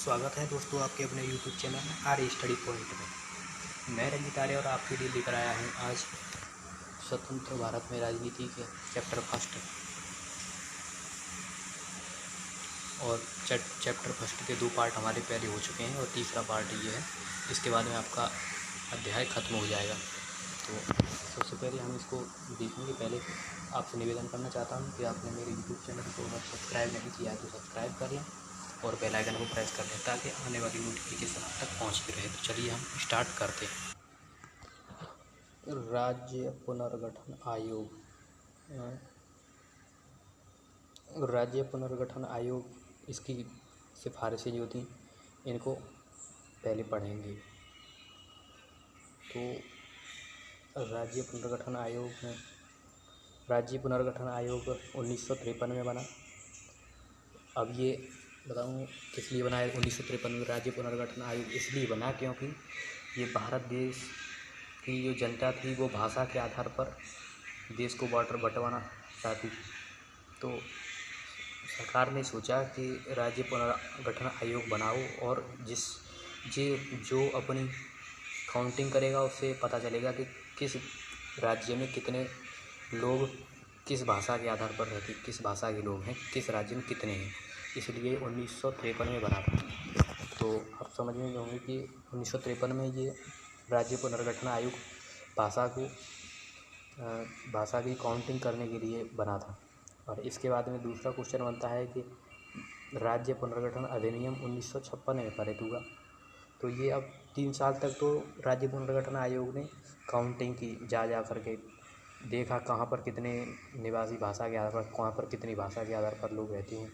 स्वागत है दोस्तों आपके अपने YouTube चैनल आर्य स्टडी पॉइंट में। मैं रंजित आर्य और आपके लिए लेकर आया हूँ आज स्वतंत्र भारत में राजनीति के चैप्टर फर्स्ट और चैप्टर फर्स्ट के 2 पार्ट हमारे पहले हो चुके हैं और तीसरा पार्ट ये है। इसके बाद में आपका अध्याय ख़त्म हो जाएगा। तो सबसे पहले हम इसको देखने के पहले आपसे निवेदन करना चाहता हूँ कि आपने मेरे YouTube चैनल को अगर सब्सक्राइब नहीं किया है तो सब्सक्राइब कर लें और बेल आइकन को प्रेस कर लें ताकि आने वाली नोटिफिकेशन आप तक पहुंचती रहे। तो चलिए हम स्टार्ट करते हैं। राज्य पुनर्गठन आयोग, राज्य पुनर्गठन आयोग इसकी सिफारिशें जो थी इनको पहले पढ़ेंगे। तो राज्य पुनर्गठन आयोग 1953 में बना। अब ये बताऊँ किस लिए बना है 1953 में राज्य पुनर्गठन आयोग? इसलिए बना क्योंकि ये भारत देश की जो जनता थी वो भाषा के आधार पर देश को बंटवाना चाहती थी। तो सरकार ने सोचा कि राज्य पुनर्गठन आयोग बनाओ और जो अपनी काउंटिंग करेगा उससे पता चलेगा कि किस राज्य में कितने लोग किस भाषा के आधार पर रहते, किस भाषा के लोग हैं, किस राज्य में कितने हैं। इसलिए 1953 में बना था। तो आप समझ में होंगे कि 1953 में ये राज्य पुनर्गठन आयोग भाषा की काउंटिंग करने के लिए बना था। और इसके बाद में दूसरा क्वेश्चन बनता है कि राज्य पुनर्गठन अधिनियम 1956 में पारित हुआ। तो ये अब 3 साल तक तो राज्य पुनर्गठन आयोग ने काउंटिंग की, जा करके देखा कहाँ पर कितने निवासी भाषा के आधार पर, कहाँ पर कितनी भाषा के आधार पर लोग रहते हैं,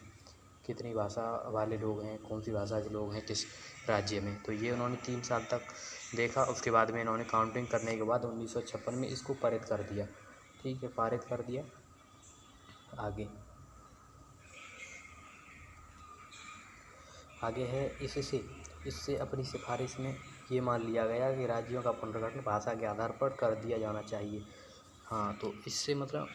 कितनी भाषा वाले लोग हैं, कौन सी भाषा के लोग हैं किस राज्य में। तो ये उन्होंने 3 साल तक देखा। उसके बाद में इन्होंने काउंटिंग करने के बाद 1956 में इसको पारित कर दिया। ठीक है, पारित कर दिया। आगे है इससे अपनी सिफारिश में ये मान लिया गया कि राज्यों का पुनर्गठन भाषा के आधार पर कर दिया जाना चाहिए। हाँ, तो इससे मतलब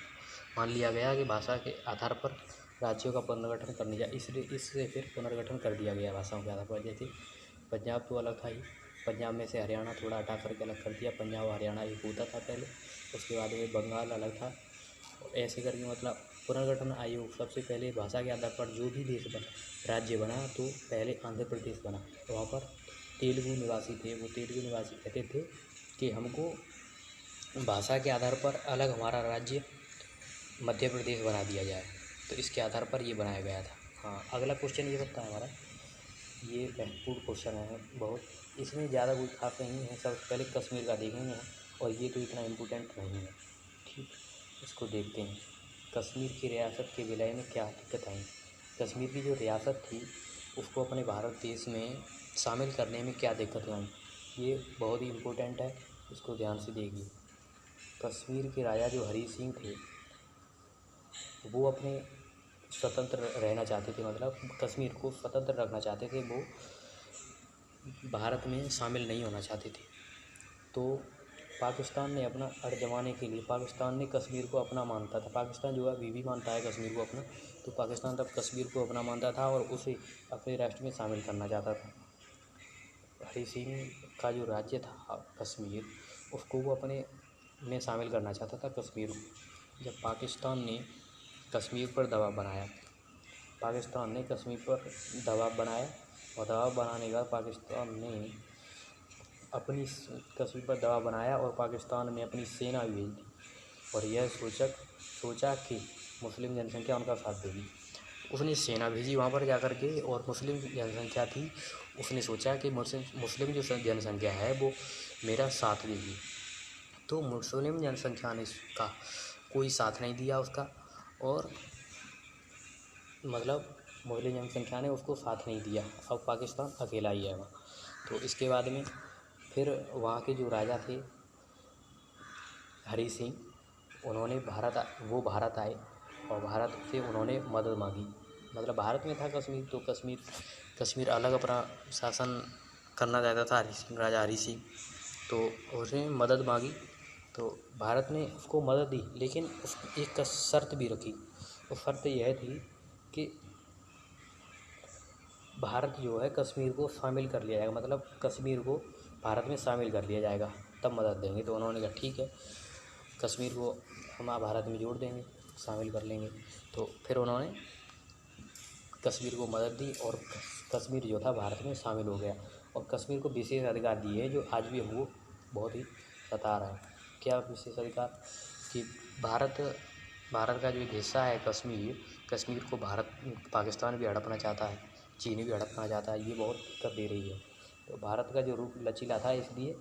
मान लिया गया कि भाषा के आधार पर राज्यों का पुनर्गठन करने जा इसलिए इससे फिर पुनर्गठन कर दिया गया भाषाओं के आधार पर। जैसे पंजाब तो अलग था ही, पंजाब में से हरियाणा थोड़ा हटा करके अलग कर दिया। पंजाब और हरियाणा एक होता था पहले, उसके बाद में बंगाल अलग था। ऐसे करके मतलब पुनर्गठन आयोग सबसे पहले भाषा के आधार पर जो भी राज्य बना, तो पहले आंध्र प्रदेश बना। तो वहाँ पर तेलुगु निवासी थे, वो तेलुगु निवासी कहते थे कि हमको भाषा के आधार पर अलग हमारा राज्य मध्य प्रदेश बना दिया जाए। तो इसके आधार पर ये बनाया गया था। हाँ, अगला क्वेश्चन ये बनता है हमारा, ये महत्वपूर्ण क्वेश्चन है बहुत, इसमें ज़्यादा कोई खास नहीं है। सबसे पहले कश्मीर का देखेंगे और ये तो इतना इम्पोर्टेंट नहीं है। ठीक, इसको देखते हैं। कश्मीर की रियासत के विलय में क्या दिक्कत आई? कश्मीर की जो रियासत थी उसको अपने भारत देश में शामिल करने में क्या दिक्कत आई? ये बहुत ही इम्पोर्टेंट है, इसको ध्यान से देखिए। कश्मीर के राजा जो हरी सिंह थे वो अपने स्वतंत्र रहना चाहते थे, मतलब कश्मीर को स्वतंत्र रखना चाहते थे। वो भारत में शामिल नहीं होना चाहते थे। तो पाकिस्तान ने अपना अड़ जमाने के लिए, पाकिस्तान ने कश्मीर को अपना मानता था। पाकिस्तान जो है अभी भी मानता है कश्मीर को अपना। तो पाकिस्तान तब कश्मीर को अपना मानता था और उसे अपने राष्ट्र में शामिल करना चाहता था। हरी सिंह का जो राज्य था कश्मीर, उसको वो अपने में शामिल करना चाहता था कश्मीर को। जब पाकिस्तान ने कश्मीर पर दबाव बनाया, और दबाव बनाने के बाद पाकिस्तान ने अपनी कश्मीर पर दबाव बनाया और पाकिस्तान में अपनी सेना भी भेज दी और यह सोचा कि मुस्लिम जनसंख्या उनका साथ देगी। उसने सेना भेजी वहाँ पर जाकर के, और मुस्लिम जनसंख्या थी, उसने सोचा कि मुस्लिम जो जनसंख्या है वो मेरा साथ देगी। तो मुस्लिम जनसंख्या ने इसका कोई साथ नहीं दिया उसका, और मतलब मुस्लिम जनसंख्या ने उसको साथ नहीं दिया। अब पाकिस्तान अकेला ही है वहाँ। तो इसके बाद में फिर वहाँ के जो राजा थे हरी सिंह, उन्होंने भारत आए और भारत से उन्होंने मदद मांगी। मतलब भारत में था कश्मीर, तो कश्मीर अलग अपना शासन करना चाहता था राजा हरी सिंह। तो उसने मदद मांगी, तो भारत ने उसको मदद दी, लेकिन उस एक शर्त भी रखी। वो शर्त यह थी कि भारत जो है कश्मीर को शामिल कर लिया जाएगा, मतलब कश्मीर को भारत में शामिल कर लिया जाएगा तब मदद देंगे। तो उन्होंने कहा ठीक है, कश्मीर को हम भारत में जोड़ देंगे, शामिल कर लेंगे। तो फिर उन्होंने कश्मीर को मदद दी और कश्मीर जो था भारत में शामिल हो गया और कश्मीर को विशेष अधिकार दिए हैं जो आज भी हमको बहुत ही बता रहा है। क्या विशेष अधिकार कि भारत का जो एक हिस्सा है कश्मीर को पाकिस्तान भी हड़पना चाहता है, चीन भी हड़पना चाहता है, ये बहुत दिक्कत दे रही है। तो भारत का जो रूप लचीला था इसलिए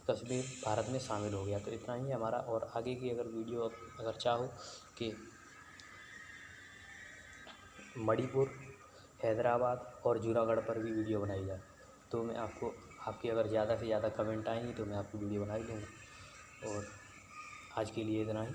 कश्मीर भारत में शामिल हो गया। तो इतना ही हमारा, और आगे की अगर वीडियो अगर चाहो कि मणिपुर, हैदराबाद और जूनागढ़ पर भी वीडियो बनाई जाए तो मैं आपकी अगर ज़्यादा से ज़्यादा कमेंट आएंगी तो मैं आपको वीडियो बना ही दूँगा। और आज के लिए इतना ही।